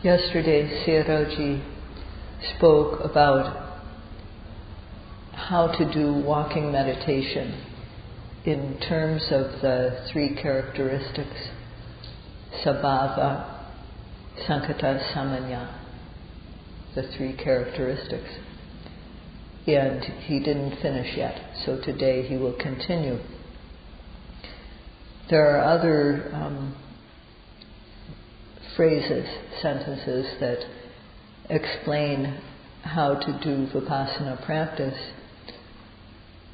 Yesterday, Sayadaw spoke about how to do walking meditation in terms of the three characteristics, sabhava, sankata, samanya, the three characteristics. And he didn't finish yet, so today he will continue. There are other phrases, sentences that explain how to do Vipassana practice.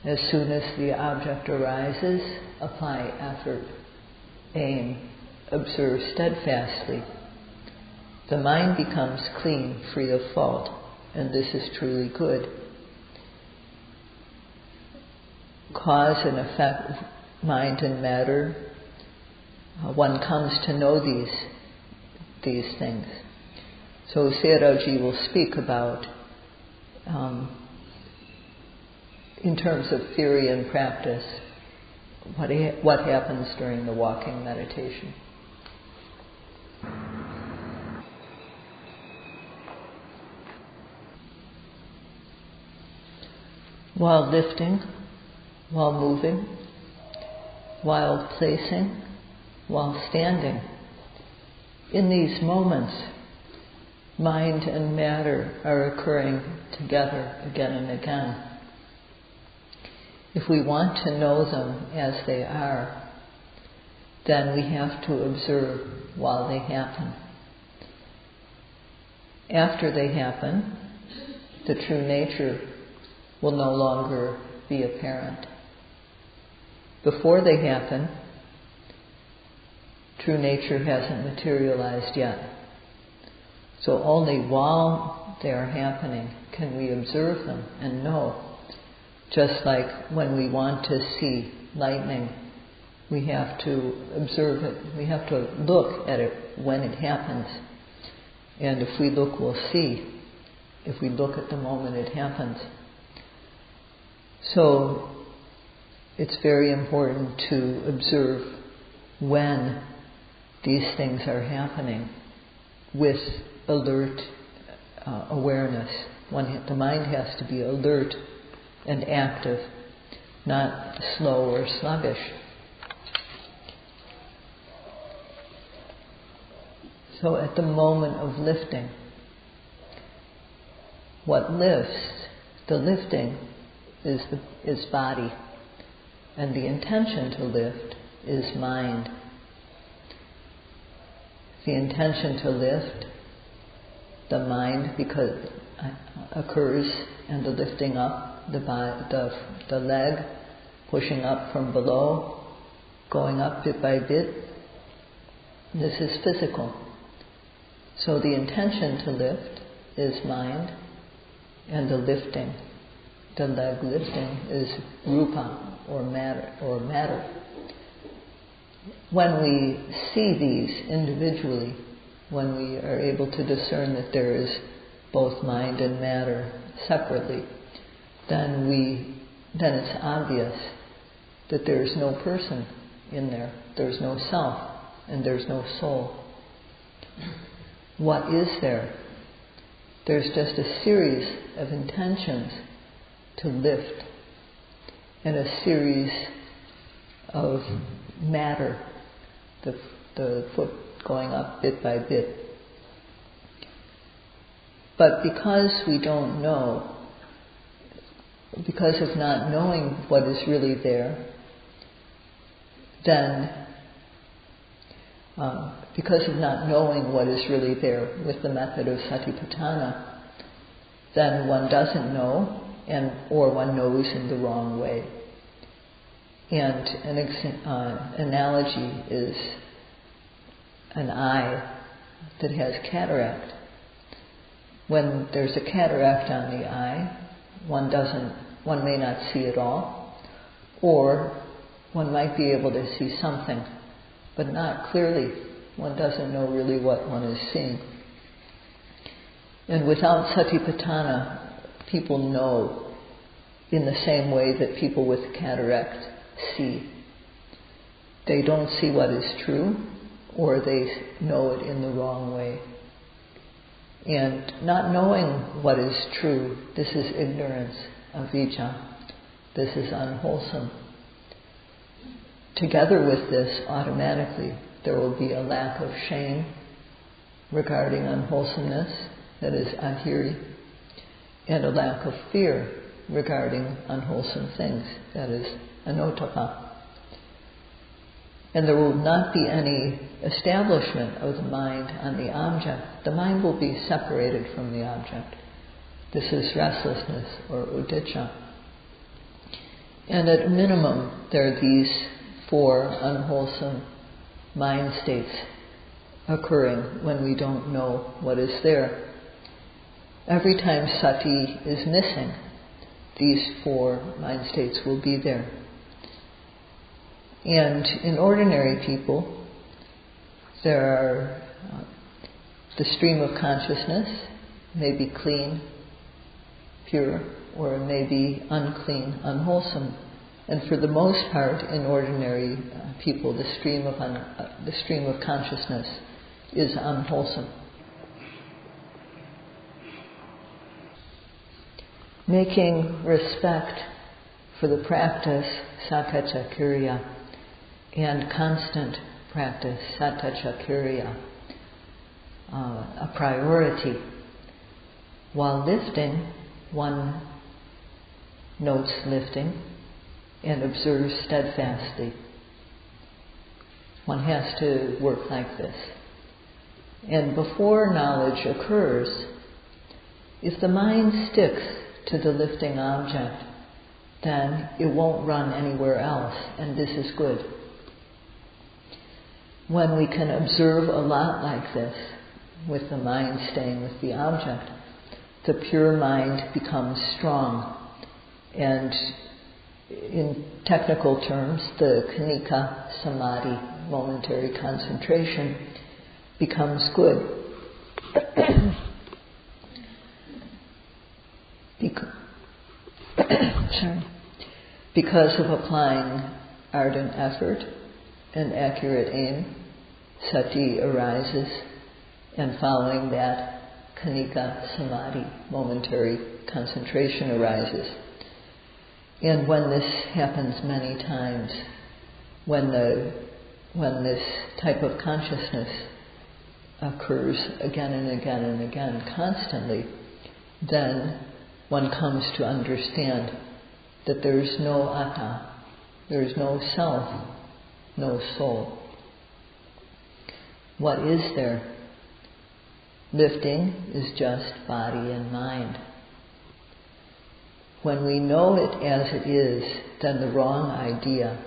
As soon as the object arises, apply effort, aim, observe steadfastly. The mind becomes clean, free of fault, and this is truly good. Cause and effect, mind and matter, one comes to know these things. So Sayadaw will speak about, in terms of theory and practice, what happens during the walking meditation. While lifting, while moving, while placing, while standing, in these moments, mind and matter are occurring together again and again. If we want to know them as they are, then we have to observe while they happen. After they happen, the true nature will no longer be apparent. Before they happen, true nature hasn't materialized yet. So only while they are happening can we observe them and know. Just like when we want to see lightning, we have to observe it. We have to look at it when it happens. And if we look, we'll see. If we look at the moment it happens. So it's very important to observe when these things are happening with alert awareness. The mind has to be alert and active, not slow or sluggish. So at the moment of lifting, what lifts, the lifting is body, and the intention to lift is mind. The intention to lift, the mind, because occurs, and the lifting up, the leg, pushing up from below, going up bit by bit. This is physical. So the intention to lift is mind, and the lifting, the leg lifting, is rupa, or matter. When we see these individually, when we are able to discern that there is both mind and matter separately, then it's obvious that there is no person in there. There's no self, and there's no soul. What is there? There's just a series of intentions to lift, and a series of matter, the foot going up bit by bit. But because we don't know, because of not knowing what is really there, because of not knowing what is really there with the method of satipatthana, then one doesn't know, or one knows in the wrong way. And an analogy is an eye that has cataract. When there's a cataract on the eye, one may not see at all, or one might be able to see something, but not clearly. One doesn't know really what one is seeing. And without satipatthana, people know in the same way that people with cataract see. They don't see what is true, or they know it in the wrong way. And not knowing what is true, this is ignorance, avijja. This is unwholesome. Together with this, automatically, there will be a lack of shame regarding unwholesomeness, that is ahiri, and a lack of fear regarding unwholesome things, that is anotapa. And there will not be any establishment of the mind on the object. The mind will be separated from the object. This is restlessness, or udicca. And at minimum, there are these 4 unwholesome mind states occurring when we don't know what is there. Every time sati is missing, these 4 mind states will be there. And in ordinary people, there are the stream of consciousness may be clean, pure, or it may be unclean, unwholesome. And for the most part, in ordinary people, the stream of consciousness is unwholesome. Making respect for the practice sakacakirya and constant practice satacakirya a priority. While lifting, one notes lifting and observes steadfastly. One has to work like this. And before knowledge occurs, if the mind sticks to the lifting object, then it won't run anywhere else, and this is good. When we can observe a lot like this, with the mind staying with the object, the pure mind becomes strong. And in technical terms, the khanika samadhi, momentary concentration, becomes good. Because of applying ardent effort and accurate aim, sati arises, and following that, khanika samadhi, momentary concentration, arises. And when this happens many times, when this type of consciousness occurs again and again and again, constantly, then one comes to understand that there is no atta, there is no self, no soul. What is there? Lifting is just body and mind. When we know it as it is, then the wrong idea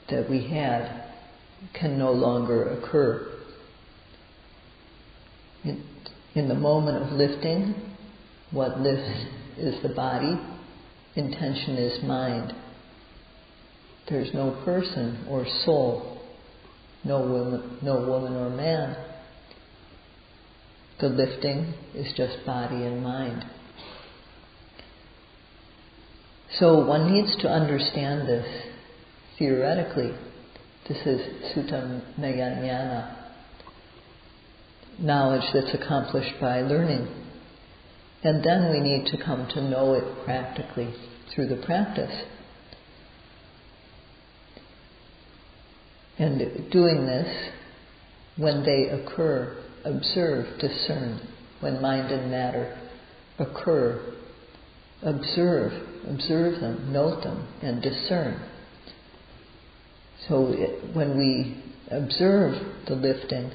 that we had can no longer occur. In the moment of lifting, what lifts is the body, intention is mind. There's no person or soul, no woman or man. The lifting is just body and mind. So one needs to understand this theoretically. This is sutta meganyana, knowledge that's accomplished by learning. And then we need to come to know it practically through the practice. And doing this, when they occur, observe, discern. When mind and matter occur, observe them, note them, and discern. So when we observe the lifting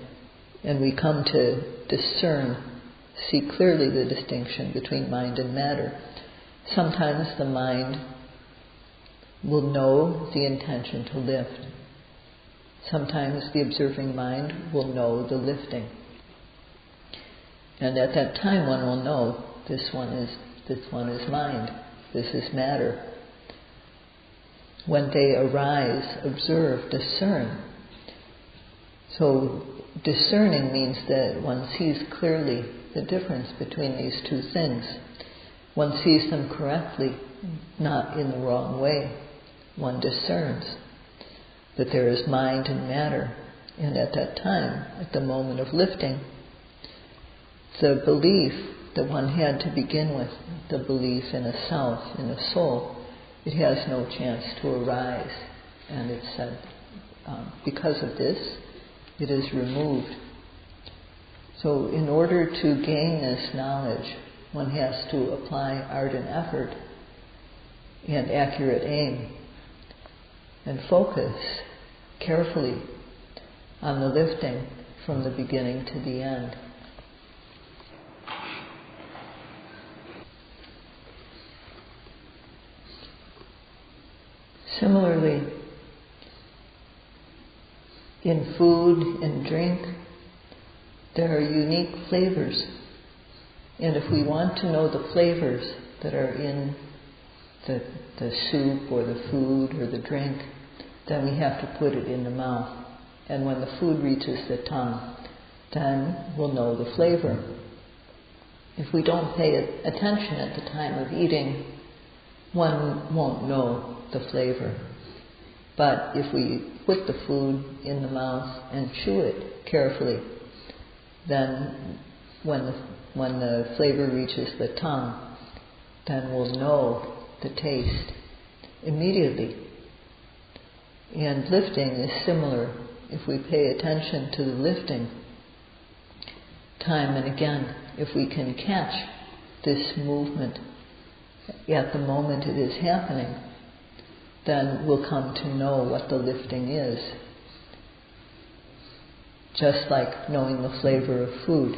and we come to discern, see clearly the distinction between mind and matter, sometimes the mind will know the intention to lift. Sometimes the observing mind will know the lifting. And at that time one will know this one is mind, this is matter. When they arise, observe, discern. So discerning means that one sees clearly the difference between these two things. One sees them correctly, not in the wrong way. One discerns that there is mind and matter. And at that time, at the moment of lifting, the belief that one had to begin with, the belief in a self, in a soul, it has no chance to arise. And it's said, because of this, it is removed. So in order to gain this knowledge, one has to apply ardent effort and accurate aim and focus carefully on the lifting from the beginning to the end. Similarly, in food and drink, there are unique flavors. And if we want to know the flavors that are in the soup or the food or the drink, then we have to put it in the mouth. And when the food reaches the tongue, then we'll know the flavor. If we don't pay attention at the time of eating, one won't know the flavor. But if we put the food in the mouth and chew it carefully, then when the flavor reaches the tongue, then we'll know the taste immediately. And lifting is similar. If we pay attention to the lifting time and again, if we can catch this movement at the moment it is happening, then we'll come to know what the lifting is. Just like knowing the flavor of food.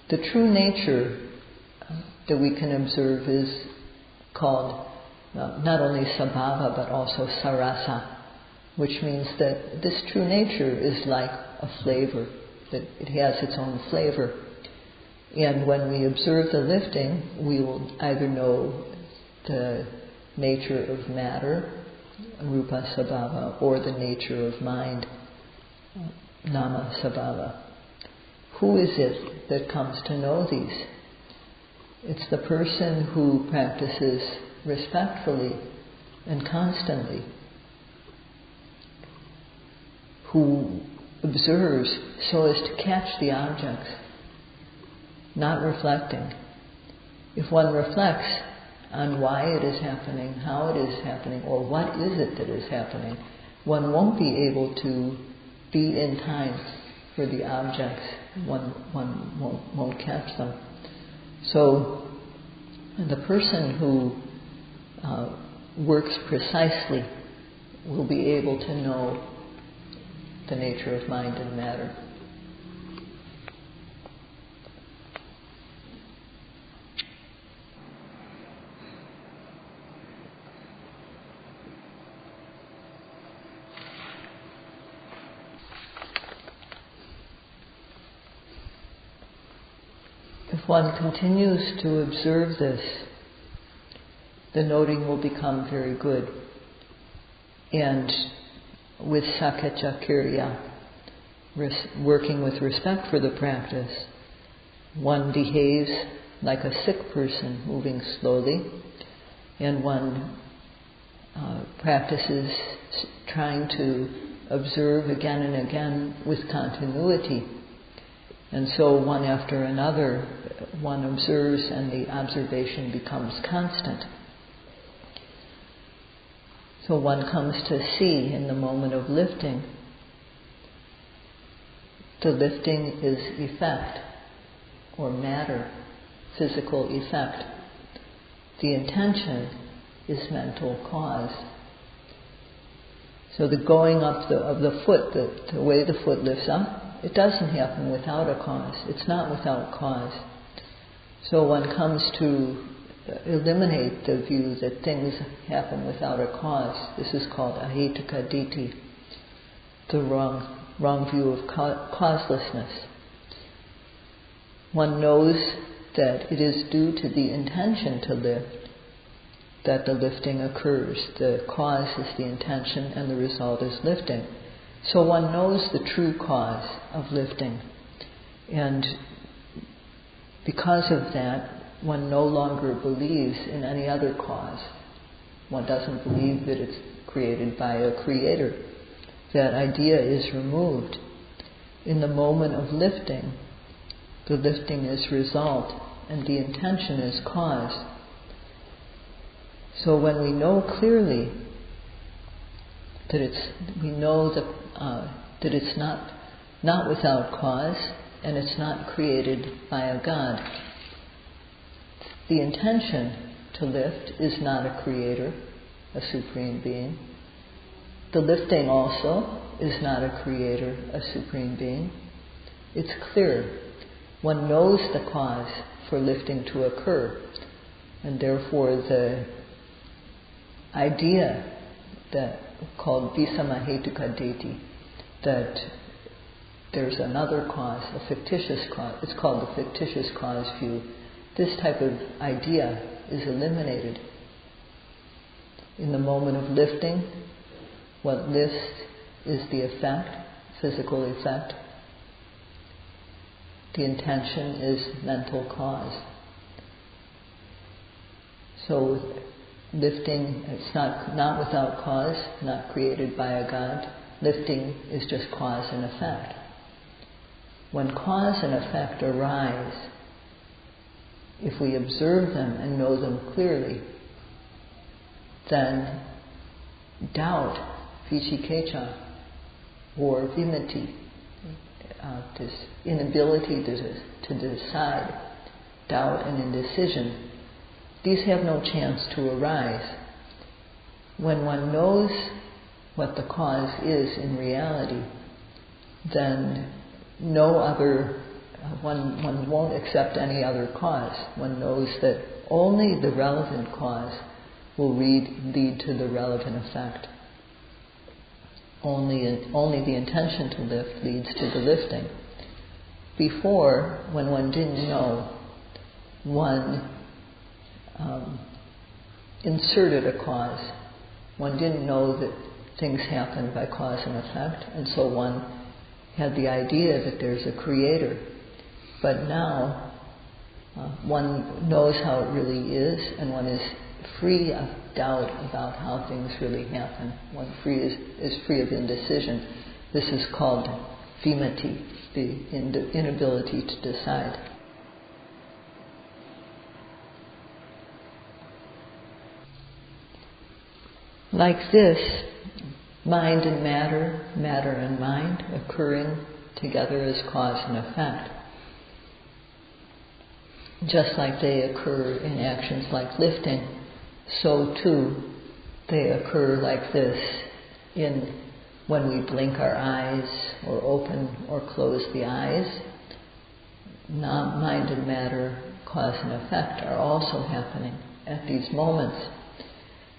The true nature that we can observe is called not only sabhava but also sarasa, which means that this true nature is like a flavor, that it has its own flavor. And when we observe the lifting, we will either know the nature of matter, rupa sabhava, or the nature of mind, nama sabhava. Who is it that comes to know these? It's the person who practices respectfully and constantly, who observes so as to catch the objects, not reflecting. If one reflects on why it is happening, how it is happening, or what is it that is happening, one won't be able to be in time for the objects. One won't catch them. So the person who works precisely will be able to know the nature of mind and matter. If one continues to observe this, the noting will become very good. And with sakacakirya, working with respect for the practice, one behaves like a sick person moving slowly, and one practices trying to observe again and again with continuity. And so one after another, one observes and the observation becomes constant. So one comes to see in the moment of lifting, the lifting is effect or matter, physical effect. The intention is mental cause. So the going up of the foot, the way the foot lifts up, it doesn't happen without a cause. It's not without cause. So one comes to eliminate the view that things happen without a cause. This is called ahetuka ditthi, the wrong view of causelessness. One knows that it is due to the intention to lift that the lifting occurs. The cause is the intention and the result is lifting. So one knows the true cause of lifting. And because of that, one no longer believes in any other cause. One doesn't believe that it's created by a creator. That idea is removed. In the moment of lifting, The lifting is result, and the intention is cause. So when we know clearly that that it's not without cause, and it's not created by a God. The intention to lift is not a creator, a supreme being. The lifting also is not a creator, a supreme being. It's clear. One knows the cause for lifting to occur, and therefore the idea that called visamahetuka deity, that there's another cause, a fictitious cause, it's called the fictitious cause view. This type of idea is eliminated. In the moment of lifting, what lifts is the effect, physical effect. The intention is mental cause. So lifting, it's not without cause, not created by a God. Lifting is just cause and effect. When cause and effect arise, if we observe them and know them clearly, then doubt, vicikecha, or vimati, this inability to decide, doubt and indecision, these have no chance to arise. When one knows what the cause is in reality, then one won't accept any other cause. One knows that only the relevant cause will lead to the relevant effect. Only the intention to lift leads to the lifting. Before, when one didn't know, one inserted a cause. One didn't know that things happen by cause and effect, and so one had the idea that there's a creator. But now one knows how it really is, and one is free of doubt about how things really happen. One is free of indecision. This is called vimati, the inability to decide. Like this, mind and matter, matter and mind occurring together as cause and effect. Just like they occur in actions like lifting, so too they occur like this when we blink our eyes or open or close the eyes. Mind and matter, cause and effect are also happening at these moments.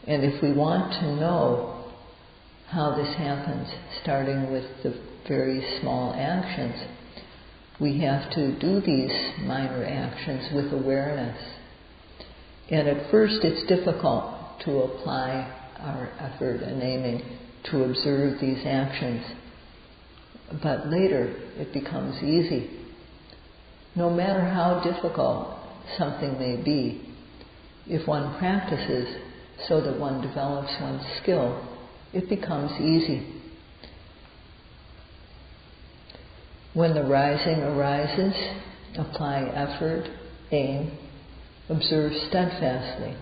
And if we want to know how this happens, starting with the very small actions, we have to do these minor actions with awareness. And at first it's difficult to apply our effort and aiming to observe these actions. But later it becomes easy. No matter how difficult something may be, if one practices so that one develops one's skill, it becomes easy. When the rising arises, apply effort, aim, observe steadfastly.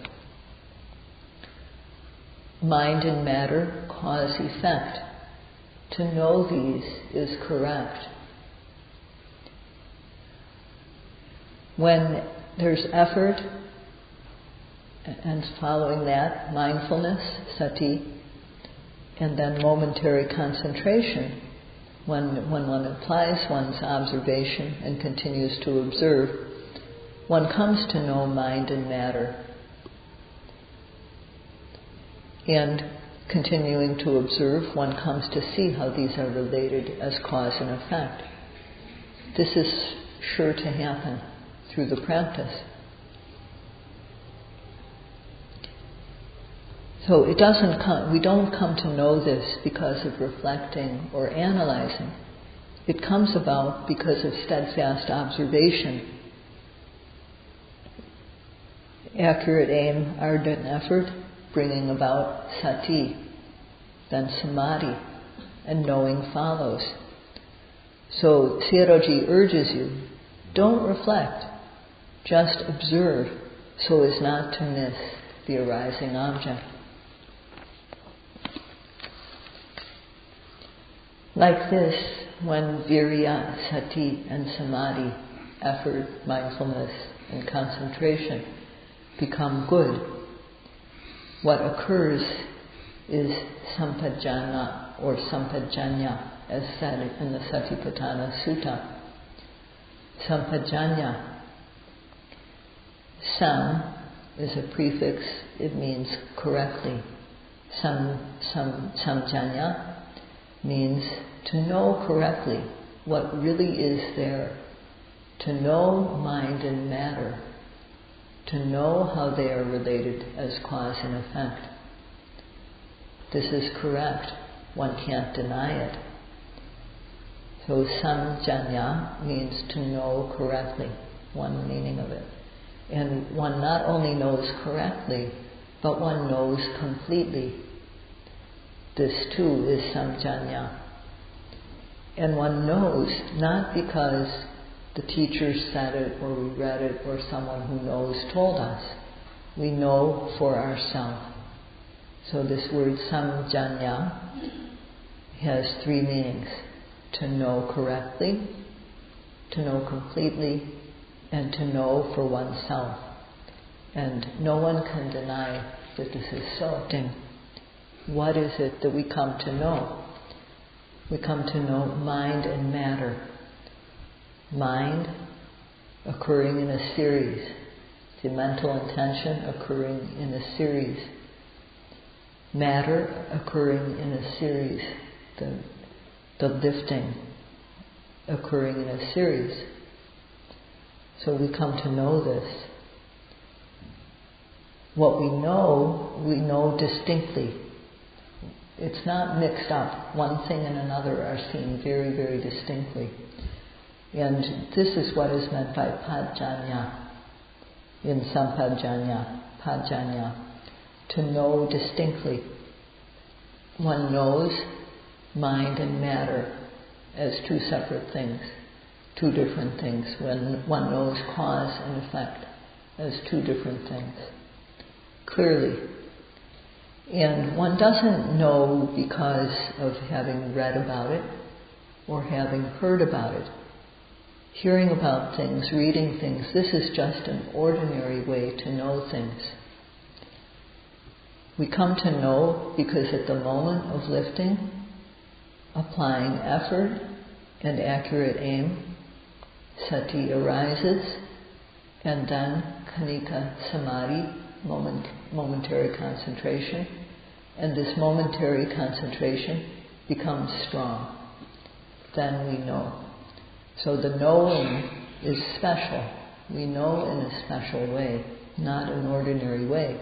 Mind and matter, cause, effect. To know these is correct. When there's effort, and following that, mindfulness, sati, and then momentary concentration, when one applies one's observation and continues to observe, one comes to know mind and matter. And continuing to observe, one comes to see how these are related as cause and effect. This is sure to happen through the practice. So we don't come to know this because of reflecting or analyzing. It comes about because of steadfast observation, accurate aim, ardent effort, bringing about sati, then samadhi, and knowing follows. So Sayadaw urges you don't reflect, just observe so as not to miss the arising object. Like this, when virya, sati, and samadhi, effort, mindfulness, and concentration become good, what occurs is sampajana or sampajanya, as said in the Satipatthana Sutta. Sampajanya. Sam is a prefix, it means correctly. Samjanya means to know correctly what really is there, to know mind and matter, to know how they are related as cause and effect. This is correct. One can't deny it. So samjanya means to know correctly, one meaning of it. And one not only knows correctly, but one knows completely. This too is samjanya. And one knows not because the teacher said it or we read it or someone who knows told us. We know for ourselves. So this word samjanya has three meanings: to know correctly, to know completely, and to know for oneself. And no one can deny that this is so. What is it that we come to know? We come to know mind and matter. Mind occurring in a series, the mental intention occurring in a series, matter occurring in a series, the lifting occurring in a series. So we come to know this. What we know distinctly. It's not mixed up. One thing and another are seen very, very distinctly. And this is what is meant by pajanya in sampajanya, pajanya, to know distinctly. One knows mind and matter as two separate things, two different things, when one knows cause and effect as two different things, clearly. And one doesn't know because of having read about it or having heard about it. Hearing about things, reading things, this is just an ordinary way to know things. We come to know because at the moment of lifting, applying effort and accurate aim, sati arises, and then khanika samadhi, momentary concentration, and this momentary concentration becomes strong. Then we know. So the knowing is special. We know in a special way, not an ordinary way.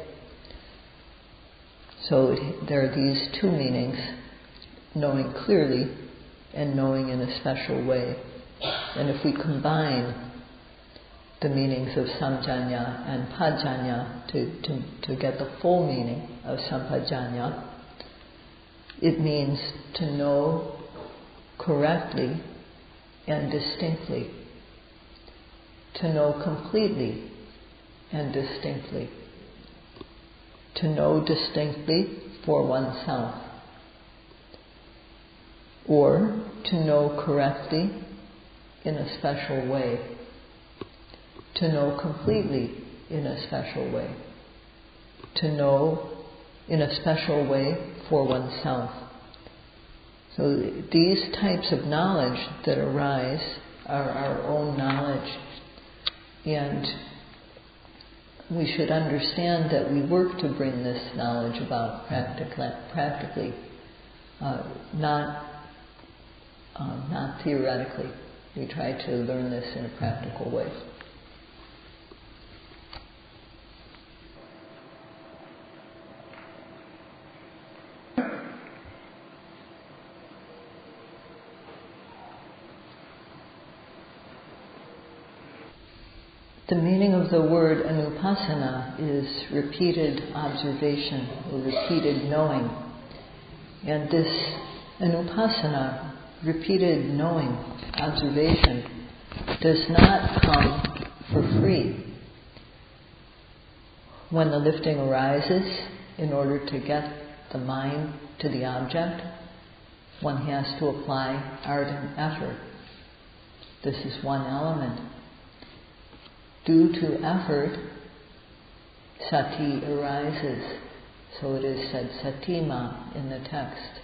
So there are these two meanings, knowing clearly and knowing in a special way. And if we combine the meanings of samjanya and pajanya to get the full meaning of sampajanya, it means to know correctly and distinctly, to know completely and distinctly, to know distinctly for oneself, or to know correctly in a special way, to know completely in a special way, to know in a special way for oneself. So these types of knowledge that arise are our own knowledge, and we should understand that we work to bring this knowledge about practically, not theoretically. We try to learn this in a practical way. The meaning of the word anupasana is repeated observation or repeated knowing. And this anupasana, repeated knowing, observation, does not come for free. When the lifting arises, in order to get the mind to the object, one has to apply ardent effort. This is one element. Due to effort, sati arises. So it is said satima in the text.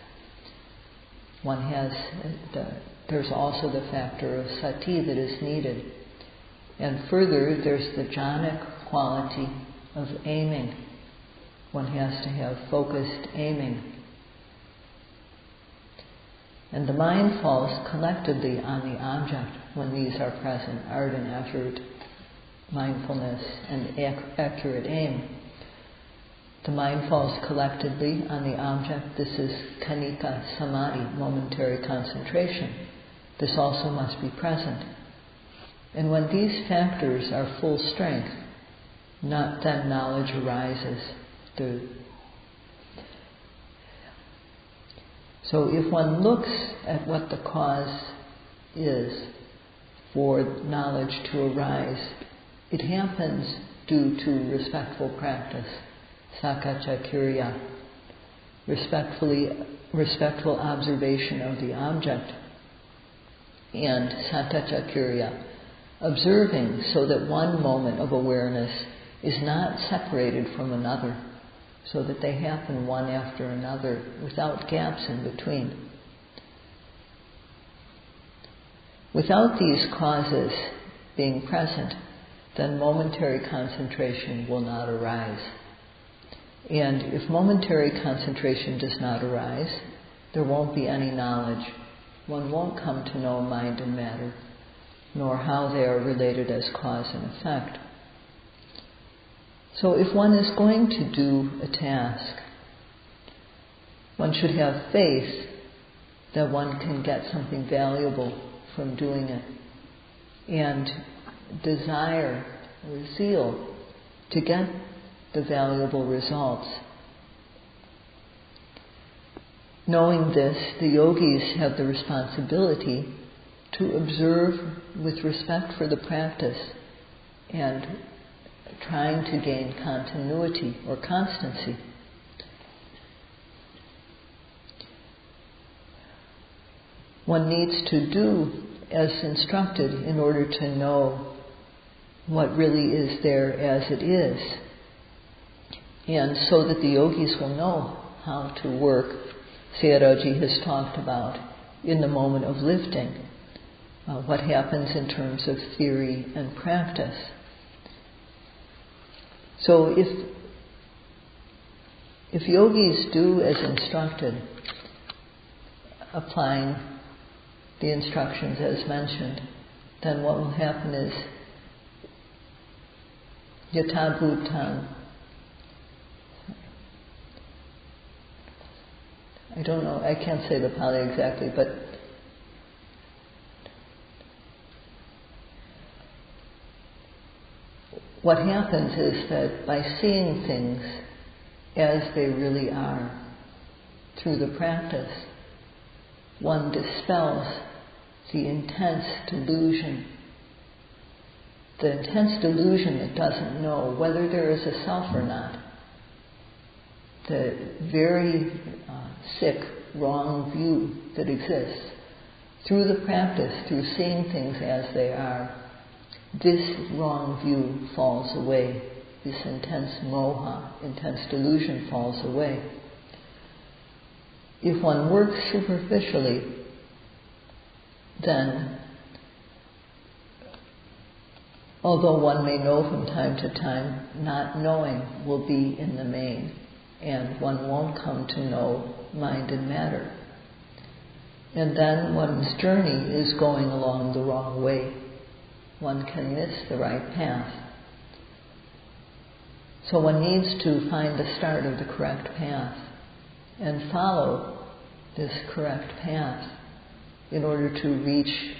There's also the factor of sati that is needed. And further, there's the jhanic quality of aiming. One has to have focused aiming. And the mind falls collectively on the object when these are present: ardent effort, mindfulness, and accurate aim. The mind falls collectively on the object. This is khanika samadhi, momentary concentration. This also must be present. And when these factors are full strength, then knowledge arises. So if one looks at what the cause is for knowledge to arise, it happens due to respectful practice, sakacakirya, respectful observation of the object, and satacakirya, observing so that one moment of awareness is not separated from another, so that they happen one after another without gaps in between. Without these causes being present, then momentary concentration will not arise. And if momentary concentration does not arise, there won't be any knowledge. One won't come to know mind and matter, nor how they are related as cause and effect. So if one is going to do a task, one should have faith that one can get something valuable from doing it, and desire or zeal to get the valuable results. Knowing this, the yogis have the responsibility to observe with respect for the practice and trying to gain continuity or constancy. One needs to do as instructed in order to know what really is there as it is, and so that the yogis will know how to work. Sayadaw has talked about in the moment of lifting, what happens in terms of theory and practice. So if yogis do as instructed, applying the instructions as mentioned, then what will happen is yatha bhutan. I don't know, I can't say the Pali exactly, but what happens is that by seeing things as they really are through the practice, one dispels the intense delusion. The intense delusion that doesn't know whether there is a self or not. The very sick, wrong view that exists. Through the practice, through seeing things as they are, this wrong view falls away. This intense moha, intense delusion falls away. If one works superficially, then although one may know from time to time, not knowing will be in the main, and one won't come to know mind and matter. And then one's journey is going along the wrong way. One can miss the right path. So one needs to find the start of the correct path and follow this correct path in order to reach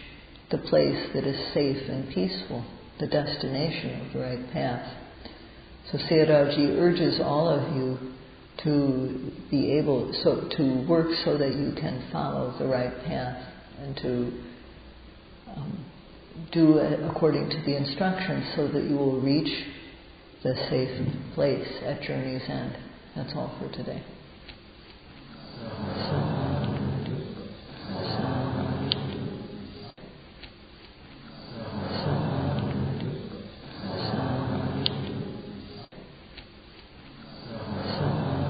the place that is safe and peaceful, the destination of the right path. So Sayadaw urges all of you to be able to work so that you can follow the right path and to do it according to the instructions so that you will reach the safe place at journey's end. That's all for today.